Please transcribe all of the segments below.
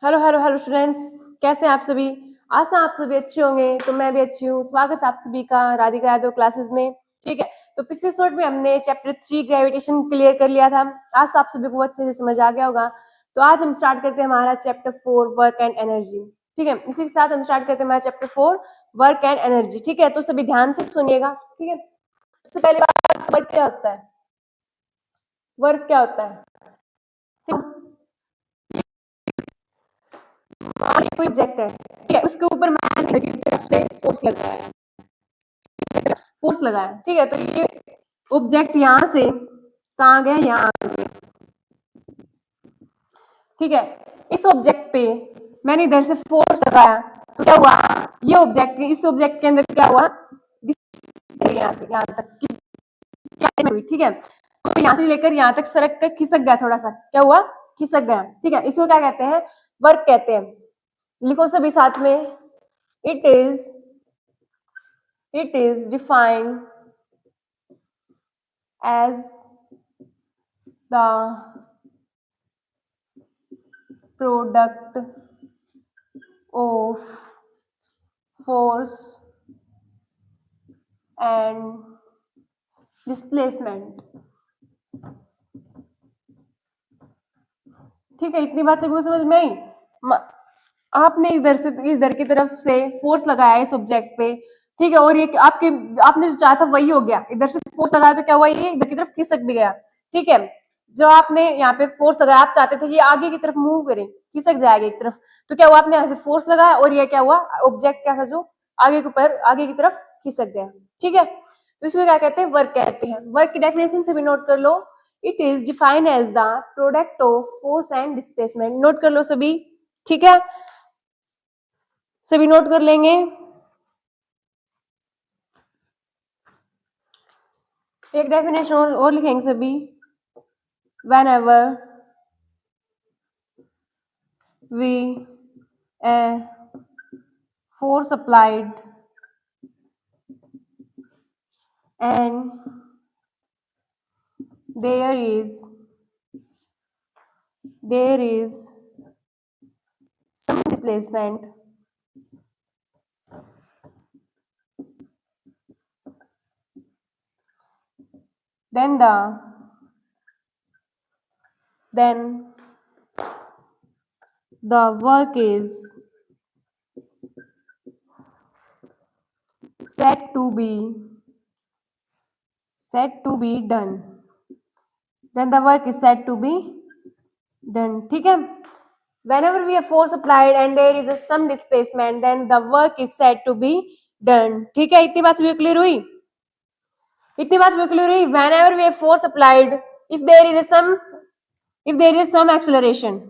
Hello hello hello students, कैसे हैं आप सभी। आशा आप सभी अच्छे होंगे। तो मैं भी अच्छी हूँ। स्वागत है आप सभी का राधिका यादव क्लासेस में। ठीक है, तो पिछले शॉर्ट में हमने चैप्टर 3 ग्रेविटेशन क्लियर कर लिया था। आज आप सभी को अच्छे से समझ आ गया होगा। तो आज हम स्टार्ट करते हैं हमारा चैप्टर 4 वर्क एंड एनर्जी। ठीक है, इसी के साथ हम स्टार्ट करते हैं हमारा चैप्टर 4 वर्क एंड एनर्जी। ठीक है, तो सभी ध्यान से सुनिएगा। ठीक है, सबसे पहले बात, वर्क क्या होता है। वर्क क्या होता है? कोई ऑब्जेक्ट है, ठीक है, उसके ऊपर मैंने की तरफ से फोर्स लगाया। ठीक है, तो ये ऑब्जेक्ट यहाँ से कहाँ गया, यहाँ आ गया। ठीक है, इस ऑब्जेक्ट पे मैंने इधर से फोर्स लगाया तो क्या हुआ, ये ऑब्जेक्ट इस ऑब्जेक्ट के अंदर क्या हुआ, यहाँ से यहाँ तक की क्या हुई। ठीक है, तो यहाँ से लेकर यहाँ तक सरक कर खिसक गया, थोड़ा सा क्या हुआ, खिसक गया। ठीक है, इसको क्या कहते हैं, वर्क कहते हैं। लिखो सभी साथ में, it is defined as the product of force and displacement। ठीक है, इतनी बात सभी को समझ में आई। आपने इधर से इधर की तरफ से फोर्स लगाया इस ऑब्जेक्ट पे। ठीक है, और ये आपने जो चाहा था वही हो गया। इधर से फोर्स लगाया तो क्या हुआ, ये इधर की तरफ खिसक भी गया। ठीक है, जो आपने यहाँ पे फोर्स लगाया, आप चाहते थे कि आगे की तरफ मूव करे, खिसक जाएगा एक तरफ, तो क्या हुआ, आपने यहाँ से फोर्स लगाया और ये क्या हुआ, ऑब्जेक्ट कैसा जो आगे के ऊपर आगे की तरफ खिसक गया। ठीक है, तो इसको क्या कहते हैं, वर्क कहते हैं। वर्क की डेफिनेशन से भी नोट कर लो, it is defined as the product of force and displacement. Note कर लो सभी। ठीक है, सभी नोट कर लेंगे। एक डेफिनेशन और लिखेंगे सभी, whenever we a force applied and there is some displacement, then the work is said to be done, then the work is said to be done। ठीक है, whenever we have force applied and there is some displacement, then the work is said to be done। ठीक है, इतनी बात सभी clear हुई, इतनी बात सभी क्लियर हुई। whenever we have force applied, if there is some acceleration,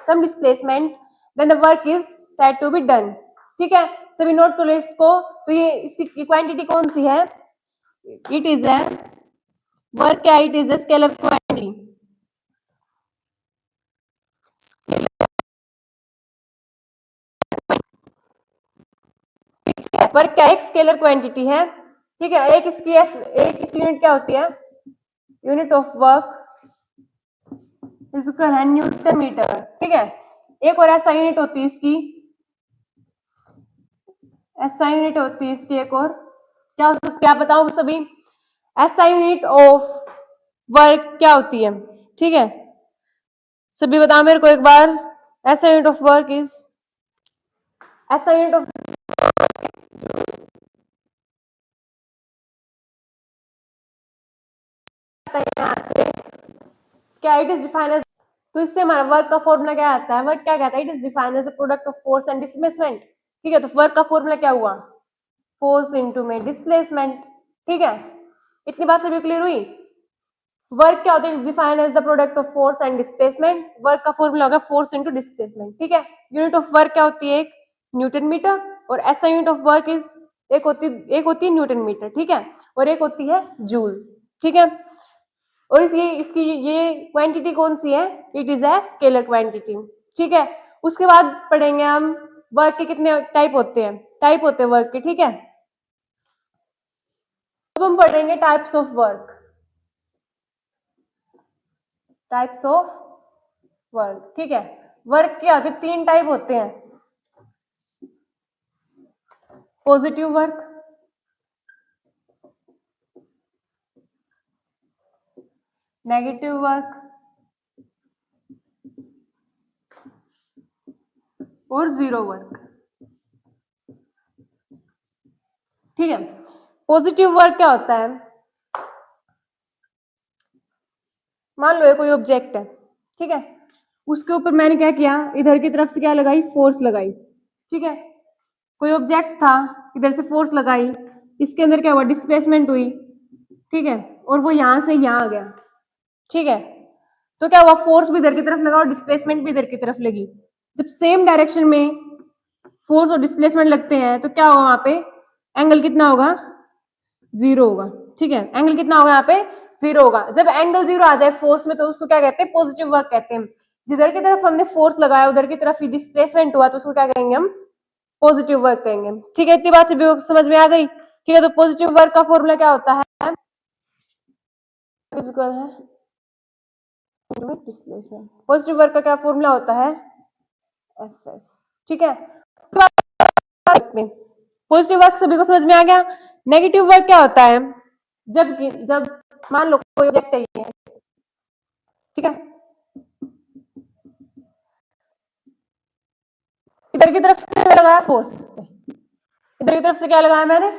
some displacement, then the work is said to be done। ठीक है, सभी नोट कर लो इसको। तो ये इसकी क्वांटिटी कौन सी है, इट इज ए वर्क, क्या, it is a scalar quantity. Work क्या, एक स्केलर क्वांटिटी है। ठीक है, एक इसकी यूनिट क्या होती है, यूनिट ऑफ वर्क इसका है न्यूटन मीटर। ठीक है, एक और ऐसा यूनिट होती है इसकी, ऐसा यूनिट होती है इसकी एक और, क्या हो सकती है, आप बताओगे सभी। ऐसा यूनिट ऑफ वर्क क्या होती है। ठीक है, सभी बताओ मेरे को एक बार, ऐसा यूनिट ऑफ वर्क इज, ऐसा यूनिट ऑफ क्या, इट इज डिफाइंड एज, तो इससे हमारा वर्क का फॉर्मूला क्या आता है, वर्क क्या कहता है, it is defined as the product of force and displacement. ठीक है, तो वर्क का फॉर्मूला क्या हुआ, फोर्स इनटू में डिस्प्लेसमेंट। ठीक है, इतनी बात सभी क्लियर हुई। वर्क क्या होता है, defined as the product of force and displacement. Work का फॉर्मूला होगा फोर्स इनटू डिस्प्लेसमेंट। ठीक है, यूनिट ऑफ वर्क क्या होती है, एक न्यूटन मीटर, और ऐसा यूनिट ऑफ वर्क इज एक होती है न्यूटन मीटर। ठीक है, और एक होती है जूल। ठीक है, और इसकी ये क्वांटिटी कौन सी है, it is a scalar quantity. ठीक है, उसके बाद पढ़ेंगे हम वर्क के कितने टाइप होते हैं, वर्क के। ठीक है, अब हम पढ़ेंगे types of work, types of work, ठीक है। वर्क क्या होते हैं, 3 टाइप होते हैं, पॉजिटिव वर्क, नेगेटिव वर्क और जीरो वर्क, ठीक है। पॉजिटिव वर्क क्या होता है, मान लो ये कोई ऑब्जेक्ट है, ठीक है, उसके ऊपर मैंने क्या किया, इधर की तरफ से क्या लगाई, फोर्स लगाई, ठीक है। कोई ऑब्जेक्ट था, इधर से फोर्स लगाई, इसके अंदर क्या हुआ, डिस्प्लेसमेंट हुई, ठीक है, और वो यहां से यहां आ गया, ठीक है। तो क्या हुआ, फोर्स भी इधर की तरफ लगा और डिस्प्लेसमेंट भी इधर की तरफ लगी। जब सेम डायरेक्शन में फोर्स और डिस्प्लेसमेंट लगते हैं तो क्या होगा, वहां पे एंगल कितना होगा, जीरो होगा, ठीक है। एंगल कितना होगा यहाँ पे, जीरो होगा। जब एंगल जीरो आ जाए फोर्स में तो उसको क्या कहते हैं, पॉजिटिव वर्क कहते हैं। जिधर की तरफ हमने फोर्स लगाया उधर की तरफ ही डिस्प्लेसमेंट हुआ तो उसको क्या कहेंगे हम, पॉजिटिव वर्क कहेंगे, ठीक है। इतनी बात से भी समझ में आ गई, ठीक है। तो पॉजिटिव वर्क का फॉर्मूला क्या होता है, डिस्प्लेसमेंट। पॉजिटिव वर्क का क्या फॉर्मूला होता है, एफ एस, ठीक है। पॉजिटिव वर्क सभी को समझ में आ गया। नेगेटिव वर्क क्या होता है, जब मान लो कोई ऑब्जेक्ट है ये, ठीक है, इधर की तरफ से लगाया फोर्स, इधर की तरफ से क्या लगाया मैंने,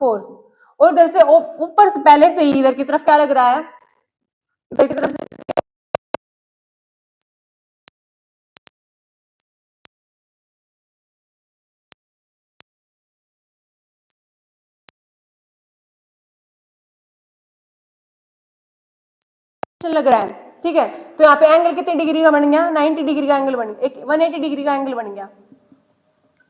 फोर्स, और इधर से ऊपर से पहले से ही इधर की तरफ क्या लग रहा है, इधर की तरफ से लग रहा है, ठीक है। तो यहाँ पे एंगल कितने डिग्री का बन गया, 90 डिग्री का एंगल बन गया, 180 डिग्री का एंगल बन गया।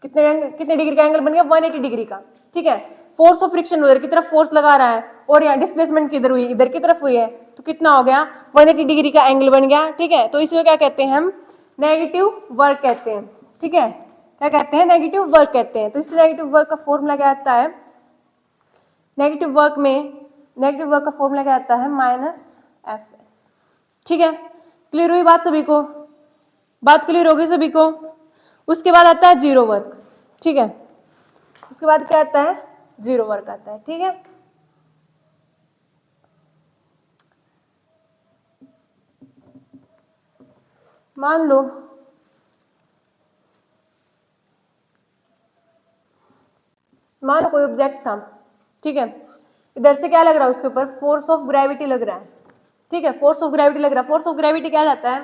कितने डिग्री का एंगल बन गया, 180 डिग्री का, ठीक है। फोर्स ऑफ फ्रिक्शन उधर की तरफ फोर्स लगा रहा है और यहाँ डिस्प्लेसमेंट किधर हुई, इधर की तरफ हुई है, तो कितना हो गया, 180 डिग्री का एंगल बन गया, ठीक है। तो इसको क्या कहते हैं हम, नेगेटिव वर्क कहते हैं, ठीक है। क्या कहते हैं, नेगेटिव वर्क कहते हैं। तो इस नेगेटिव वर्क का फॉर्मूला क्या आता है, नेगेटिव वर्क में नेगेटिव वर्क का फॉर्मूला क्या आता है, माइनस एफ एस, ठीक है। क्लियर हुई बात सभी को, बात क्लियर होगी सभी को। उसके बाद आता है जीरो वर्क, ठीक है। उसके बाद क्या आता है, जीरो वर्क आता है, ठीक है। मान लो कोई ऑब्जेक्ट था, ठीक है, इधर से क्या लग रहा है, उसके ऊपर फोर्स ऑफ ग्रेविटी लग रहा है, ठीक है। फोर्स ऑफ ग्रेविटी लग रहा है। फोर्स ऑफ ग्रेविटी क्या जाता है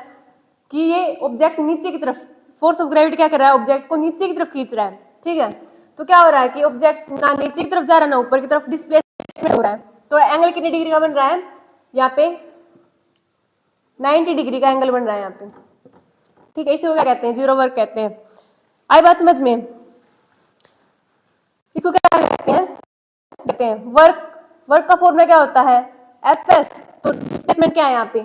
कि ये ऑब्जेक्ट नीचे की तरफ, फोर्स ऑफ ग्रेविटी क्या कर रहा है, ऑब्जेक्ट को नीचे की तरफ खींच रहा है, ठीक है। तो क्या हो रहा है कि ऑब्जेक्ट ना नीचे की तरफ जा रहा है ना ऊपर की तरफ, डिस्प्लेसमेंट हो रहा है। तो एंगल कितनी डिग्री का बन रहा है, यहाँ पे 90 डिग्री का एंगल बन रहा है यहाँ पे, ठीक है। इसी को क्या कहते हैं, जीरो वर्क कहते हैं। आई बात समझ में, इसको क्या कहते हैं वर्क का फॉर्मूला क्या होता है, एफ एस। तो डिस्प्लेसमेंट क्या है यहाँ पे,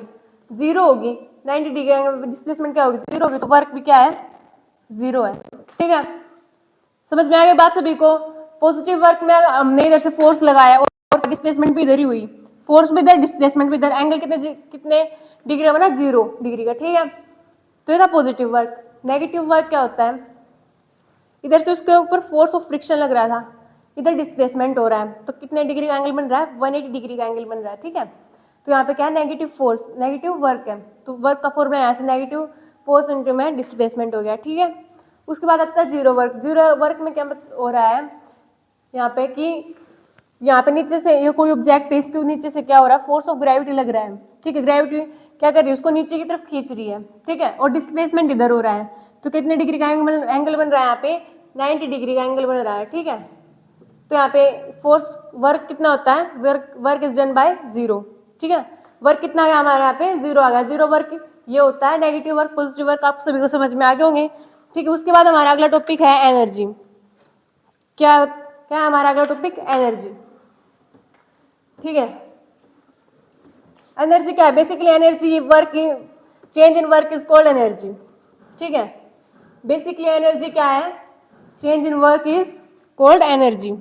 जीरो होगी, 90 डिग्री डिस्प्लेसमेंट क्या होगी, जीरो होगी, तो वर्क भी क्या है, जीरो है, ठीक है। समझ में आ गई बात सभी को। पॉजिटिव वर्क में हमने इधर से फोर्स लगाया और डिस्प्लेसमेंट भी इधर ही हुई, फोर्स भी इधर डिस्प्लेसमेंट भी इधर, एंगल कितने डिग्री का बना, 0 डिग्री का, ठीक है। तो ये था पॉजिटिव वर्क। नेगेटिव वर्क क्या होता है, इधर से उसके ऊपर फोर्स ऑफ फ्रिक्शन लग रहा था, इधर डिस्प्लेसमेंट हो रहा है, तो कितने डिग्री का एंगल बन रहा है, 180 डिग्री का एंगल बन रहा है, ठीक है। तो यहाँ पे क्या है, नेगेटिव फोर्स, नेगेटिव वर्क है। तो वर्क का फॉर्मूला यहाँ से नेगेटिव फोर्स इंटू में डिस्प्लेसमेंट हो गया, ठीक है। उसके बाद आता है जीरो वर्क। जीरो वर्क में क्या हो रहा है यहाँ पे कि यहाँ पे नीचे से ये कोई ऑब्जेक्ट है, इसके नीचे से क्या हो रहा है, फोर्स ऑफ ग्रेविटी लग रहा है, ठीक है। ग्रेविटी क्या कर रही है, उसको नीचे की तरफ खींच रही है, ठीक है, और डिस्प्लेसमेंट इधर हो रहा है। तो कितने डिग्री का एंगल बन रहा है यहाँ पे, 90 डिग्री का एंगल बन रहा है, ठीक है। तो यहाँ पे फोर्स वर्क कितना होता है, work is done by zero, ठीक है। वर्क कितना आ गया हमारे यहाँ पे, जीरो आ गया। जीरो वर्क ये होता है। नेगेटिव वर्क, पॉजिटिव वर्क आप सभी को समझ में आ गए होंगे, ठीक है। उसके बाद हमारा अगला टॉपिक है एनर्जी। क्या क्या है हमारा अगला टॉपिक, एनर्जी, ठीक है। एनर्जी क्या है, basically energy work, change in work is called energy, ठीक है। बेसिकली एनर्जी क्या है, change in work is called energy,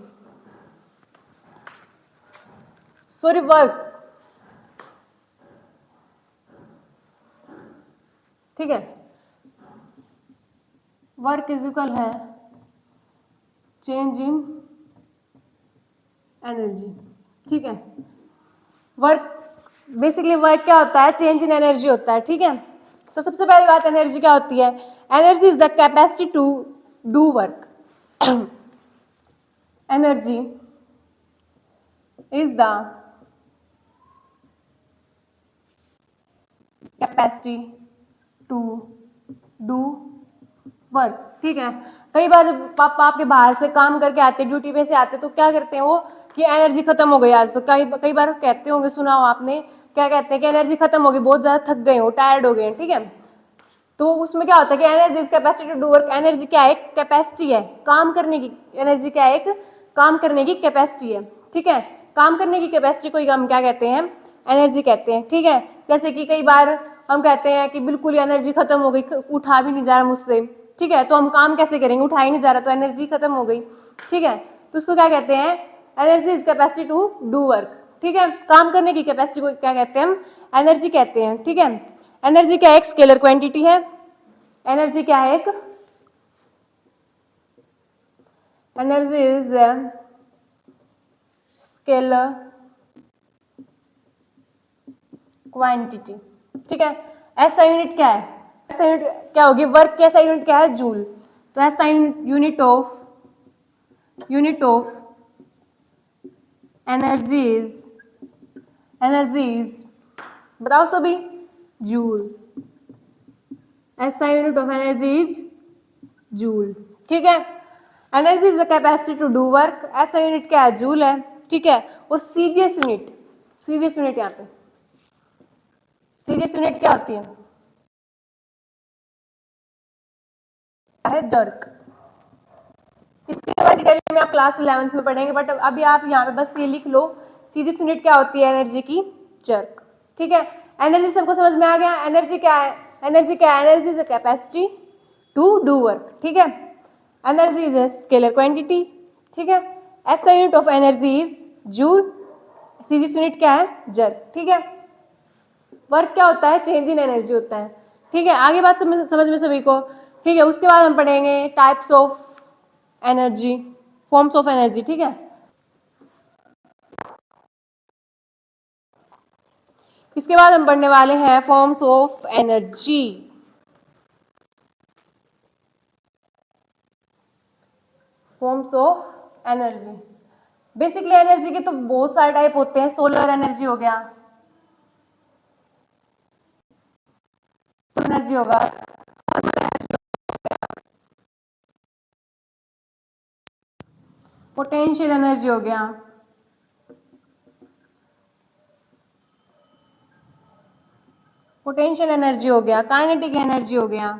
sorry, work, ठीक है। वर्क क्या है, change in work is called energy, sorry, work, ठीक है। बेसिकली एनर्जी क्या है, change in work is called energy, sorry, work, ठीक है। बेसिकली एनर्जी क्या है, change in work is called energy, sorry, work, ठीक है। ठीक है, वर्क इज इक्वल है चेंज इन एनर्जी। ठीक है, वर्क बेसिकली वर्क क्या होता है, चेंज इन एनर्जी होता है। ठीक है, तो सबसे पहली बात एनर्जी क्या होती है, energy is the capacity to do work. Energy is the capacity to do work. ठीक है, कई बार जब पापा आपके बाहर से काम करके आते, ड्यूटी पे से आते, तो क्या करते हैं वो कि एनर्जी खत्म हो गई आज, तो कई बार कहते होंगे, सुना हो आपने, क्या कहते हैं कि एनर्जी खत्म हो गई, बहुत ज्यादा थक गए हो, टायर्ड हो गए हैं। ठीक है, तो उसमें क्या होता है कि energy is capacity to do work. Energy क्या है, एक कैपेसिटी है काम करने की। एनर्जी क्या है, एक काम करने की कैपेसिटी है। ठीक है, काम करने की कैपेसिटी को ही हम क्या कहते हैं, एनर्जी कहते हैं। ठीक है, जैसे कि कई बार हम कहते हैं कि बिल्कुल एनर्जी खत्म हो गई, उठा भी नहीं जा रहा मुझसे। ठीक है, तो हम काम कैसे करेंगे, उठा ही नहीं जा रहा, तो एनर्जी खत्म हो गई। ठीक है, तो उसको क्या कहते हैं, energy is capacity to do work. ठीक है, काम करने की कैपेसिटी को क्या कहते हैं हम, एनर्जी कहते हैं। ठीक है, एनर्जी क्या है, एक स्केलर क्वांटिटी है। एनर्जी क्या है, एक एनर्जी इज स्केलर क्वांटिटी। ठीक है, ऐसा यूनिट क्या है, ऐसा यूनिट क्या होगी, वर्क की ऐसा यूनिट क्या है, जूल। तो ऐसा यूनिट ऑफ एनर्जी इज बताओ सभी, joule. SI unit of energy is joule. ठीक है, energy is the capacity to do work. SI unit क्या है, जूल है। ठीक है, और सीजीएस यूनिट यहाँ पे, सीजीएस यूनिट क्या होती है जर्क। इसके बाद डिटेल में आप क्लास 11th में पढ़ेंगे, बट अभी आप यहाँ पे बस ये लिख लो, सीजीएस यूनिट क्या होती है, एनर्जी की, जर्क। ठीक है, एनर्जी सबको समझ में आ गया। एनर्जी क्या है, energy is the capacity to do work. ठीक है, energy is a scalar quantity. ठीक है, SI unit of energy is joule. CGS unit क्या है, जर्क। ठीक है, वर्क क्या होता है, चेंज इन एनर्जी होता है। ठीक है, आगे बात समझ में सभी को। ठीक है, उसके बाद हम पढ़ेंगे types of energy, forms of energy. ठीक है, इसके बाद हम पढ़ने वाले हैं forms of energy. Forms of energy, basically energy के तो बहुत सारे टाइप होते हैं। सोलर एनर्जी हो गया, सोलर एनर्जी होगा, पोटेंशियल एनर्जी हो गया, पोटेंशियल एनर्जी हो गया, काइनेटिक एनर्जी हो गया।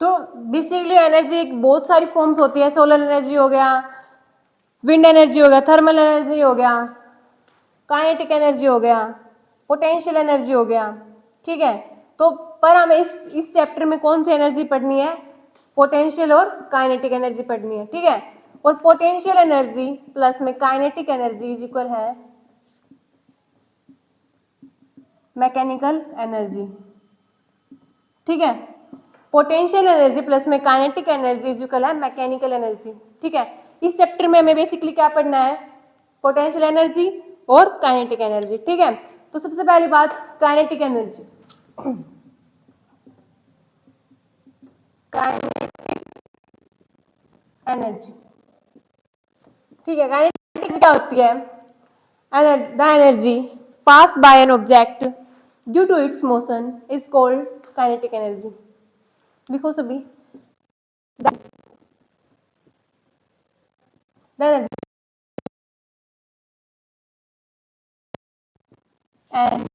तो बेसिकली एनर्जी बहुत सारी फॉर्म्स होती है। सोलर एनर्जी हो गया, विंड एनर्जी हो गया, थर्मल एनर्जी हो गया, काइनेटिक एनर्जी हो गया, पोटेंशियल एनर्जी हो गया। ठीक है, तो पर हमें इस चैप्टर में कौन सी एनर्जी पढ़नी है, पोटेंशियल और काइनेटिक एनर्जी पढ़नी है। ठीक है, और पोटेंशियल एनर्जी प्लस में काइनेटिक एनर्जी इज इक्वल है मैकेनिकल एनर्जी। ठीक है, पोटेंशियल एनर्जी प्लस में काइनेटिक एनर्जी इज इक्वल है मैकेनिकल एनर्जी। ठीक है, इस चैप्टर में हमें बेसिकली क्या पढ़ना है, पोटेंशियल एनर्जी और काइनेटिक एनर्जी। ठीक है, तो सबसे पहली बात काइनेटिक एनर्जी। काइनेटिक एनर्जी, ठीक है, काइनेटिक एनर्जी क्या होती है, the energy possessed by an object due to its motion is called kinetic energy. लिखो सभी, the energy and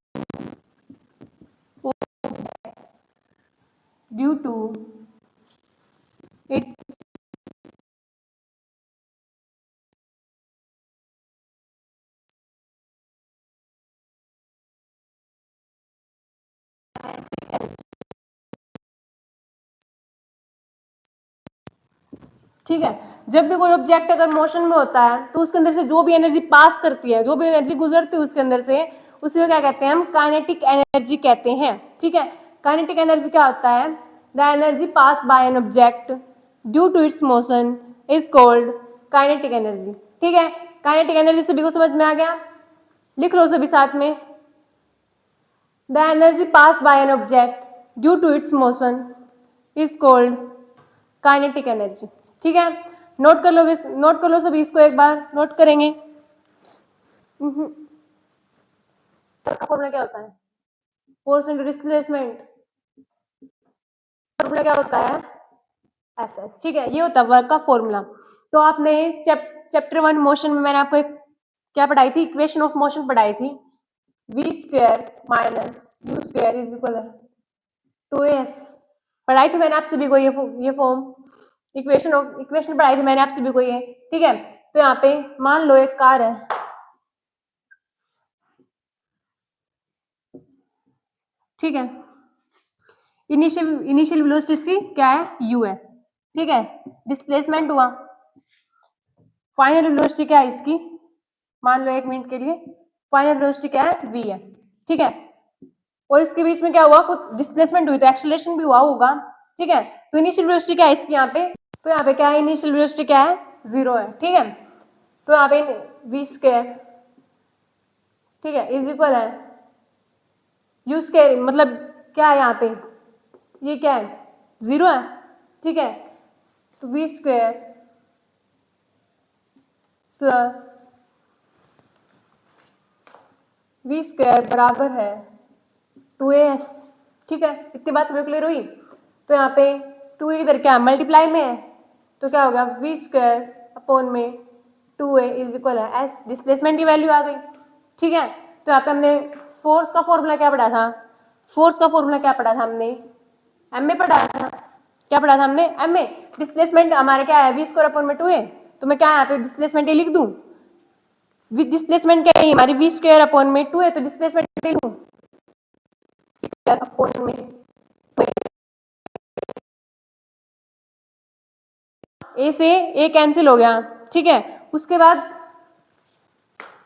due to its ठीक है, जब भी कोई ऑब्जेक्ट अगर मोशन में होता है तो उसके अंदर से जो भी एनर्जी पास करती है, जो भी एनर्जी गुजरती है उसके अंदर से, उसी को क्या कहते हैं हम, काइनेटिक एनर्जी कहते हैं। ठीक है, काइनेटिक एनर्जी क्या होता है, the energy possessed by an object due to its motion is called kinetic energy. ठीक है, काइनेटिक एनर्जी सभी को समझ में आ गया, लिख लो सभी साथ में, the energy possessed by an object due to its motion is called kinetic energy. ठीक है, नोट कर लोगे, नोट कर लो सभी, इसको एक बार नोट करेंगे। फॉर्मूला क्या होता है, फोर्स इनटू डिस्प्लेसमेंट, फॉर्मूला क्या होता है, एफएस। ठीक है, ये होता है वर्क का फॉर्मूला। तो आपने चैप्टर 1 मोशन में मैंने आपको एक क्या पढ़ाई थी, इक्वेशन ऑफ मोशन पढ़ाई थी, v square minus u square is equal है 2as। पढ़ाई थी मैंने आप सभी को ये फॉर्म, इक्वेशन पढ़ाई थी मैंने आप सभी को ये। ठीक है, तो यहाँ पे मान लो एक कार है, ठीक है, इनिशियल वेलोसिटी इसकी क्या है, u है। ठीक है, डिस्प्लेसमेंट हुआ, फाइनल वेलोसिटी क्या है इसकी, मान लो 1 मिनट के लिए फाइनल वेलोसिटी क्या है, v है। ठीक है, और इसके बीच में क्या हुआ, कुछ डिस्प्लेसमेंट हुई तो एक्सेलरेशन भी हुआ होगा। ठीक है, तो इनिशियल वेलोसिटी क्या है इसकी यहाँ पे, तो यहाँ पे क्या है, इनिशियल वेलोसिटी क्या है, 0 है। ठीक है, तो यहाँ पे v स्क्वायर, ठीक है, इज इक्वल है u स्क्वायर, मतलब क्या है यहाँ पे, ये क्या है, 0 है। ठीक है, तो v square plus v square बराबर है 2as। ठीक है, इतनी बात सभी क्लियर हुई। तो यहाँ पे 2 इधर क्या मल्टीप्लाई में है, तो क्या होगा, v स्क्वायर अपॉन में 2a इज इक्वल है s, डिस्प्लेसमेंट की वैल्यू आ गई। ठीक है, तो यहाँ पे हमने फोर्स का फॉर्मूला क्या पढ़ा था, फोर्स का फॉर्मूला क्या पढ़ा था हमने, m में पढ़ा था, क्या पढ़ा था हमने, m में। डिस्प्लेसमेंट हमारा क्या है, v स्क्वायर अपॉन में 2a, तो मैं क्या यहाँ पे डिस्प्लेसमेंट लिख दूं, डिस्प्लेसमेंट क्या है हमारी, v स्क्वायर अपॉन में 2a, तो डिस्प्लेसमेंट लिख दूं अपॉन में a से a कैंसिल हो गया। ठीक है, उसके बाद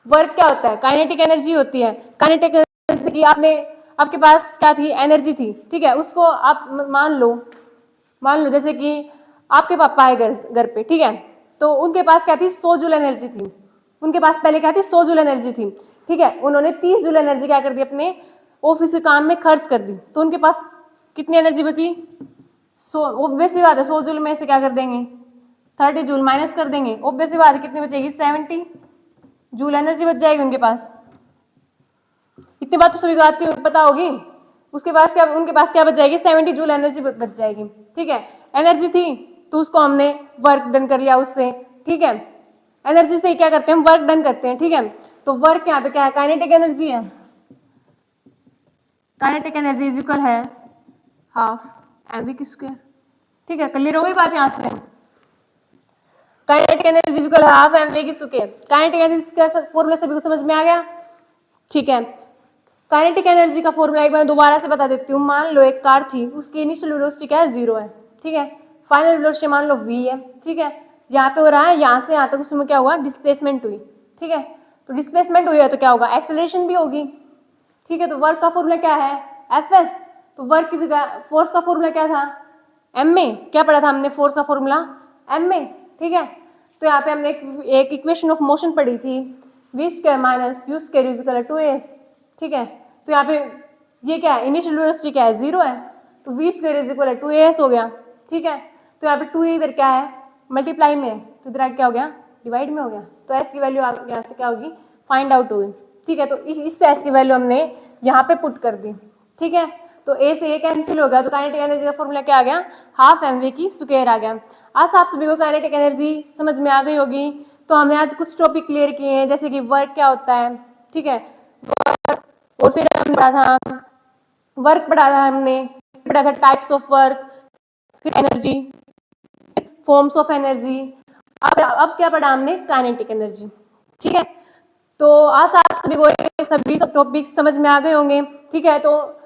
वर्क क्या होता है, काइनेटिक एनर्जी होती है। काइनेटिक एनर्जी की आपके पास क्या थी, एनर्जी थी। ठीक है, उसको आप मान लो जैसे कि आपके पापा आए घर पे, ठीक है, तो उनके पास क्या थी, 100 जूल एनर्जी थी। उनके पास पहले क्या थी, 100 जूल एनर्जी थी। ठीक है, उन्होंने 30 जूल एनर्जी क्या कर दी, अपने ऑफिस के काम में खर्च कर दी, तो उनके पास कितनी एनर्जी बची, 100। ऑब्वियसली बात है, 100 जूल में से क्या कर देंगे, 30 जूल माइनस कर देंगे, ऑब्वियसली बात है, कितनी बचेगी, 70 जूल एनर्जी बच जाएगी उनके पास। इतनी बात तो सभी को आती पता होगी। उसके पास क्या, उनके पास क्या बच जाएगी, 70 जूल एनर्जी बच जाएगी। ठीक है, एनर्जी थी तो उसको हमने वर्क डन कर लिया उससे। ठीक है, एनर्जी से क्या करते हैं, हम वर्क डन करते हैं। ठीक है, तो वर्क यहाँ पे क्या है, काइनेटिक एनर्जी है। काइनेटिक एनर्जी इज इक्वल है हाफ mv स्क्वायर। ठीक है, क्लियर हो गई बात यहाँ से, काइनेटिक एनर्जी इज इक्वल है half mv square. Kinetic energy का फॉर्मूला सभी को समझ में आ गया। ठीक है, काइनेटिक एनर्जी का फॉर्मूला एक बार दोबारा से बता देती हूँ। मान लो एक कार थी, उसकी इनिशियल वेलोसिटी क्या है, 0 है। ठीक है, फाइनल वेलोसिटी मान लो v है। ठीक है, यहाँ पे हो रहा है, यहाँ से यहाँ तक उसमें क्या हुआ, डिस्प्लेसमेंट हुई। ठीक है, तो डिस्प्लेसमेंट हुई है तो क्या होगा, एक्सेलरेशन भी होगी। ठीक है, तो वर्क का फॉर्मूला क्या है, Fs। तो वर्क की जगह फोर्स का फॉर्मूला क्या था, m में, क्या पढ़ा था हमने, फोर्स का फॉर्मूला m में। ठीक है, तो यहाँ पे हमने एक इक्वेशन ऑफ मोशन पढ़ी थी, v square minus u square is equal to 2as। ठीक है, तो यहाँ पे ये क्या है, इनिशियल वेलोसिटी क्या है, 0 है, तो v square is equal to 2as हो गया। ठीक है, तो यहाँ पे 2 इधर क्या है, मल्टीप्लाई में है, तो इधर क्या हो गया, डिवाइड में हो गया, तो s की वैल्यू यहाँ से क्या होगी, फाइंड आउट होगी। ठीक है, तो इससे s की वैल्यू हमने यहाँ पे पुट कर दी। ठीक है, तो a से a कैंसिल हो गया, तो काइनेटिक एनर्जी का फॉर्मूला क्या आ गया, हाफ mv की स्क्वायर आ गया। आज आप सभी को काइनेटिक एनर्जी समझ में आ गई होगी। तो हमने आज कुछ टॉपिक क्लियर किए हैं, जैसे कि वर्क क्या होता है। ठीक है, और फिर हमने पढ़ा था वर्क, पढ़ा था हमने, पढ़ा था टाइप्स ऑफ वर्क, फिर एनर्जी, फॉर्म्स ऑफ एनर्जी। अब क्या पढ़ा हमने, काइनेटिक एनर्जी। ठीक है, तो आज आप सभी को सभी सब टॉपिक समझ में आ गए होंगे। ठीक है, तो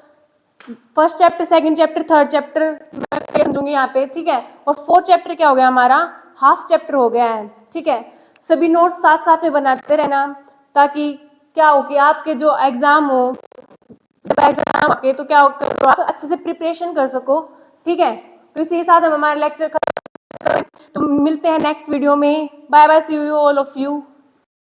first chapter, second chapter, third chapter मैं समझूंगी यहाँ पे। ठीक है, और फोर्थ चैप्टर क्या हो गया हमारा, हाफ चैप्टर हो गया है, ठीक है। सभी नोट्स साथ साथ में बनाते रहना, ताकि क्या हो कि आपके जो एग्जाम हो, जब एग्जाम आके तो क्या हो करो आप अच्छे से प्रिपरेशन कर सको, ठीक है। तो इसी के साथ हम हमारा लेक्चर खत्म, तो मिलते हैं नेक्स्ट वीडियो में। Bye bye, see you all of you.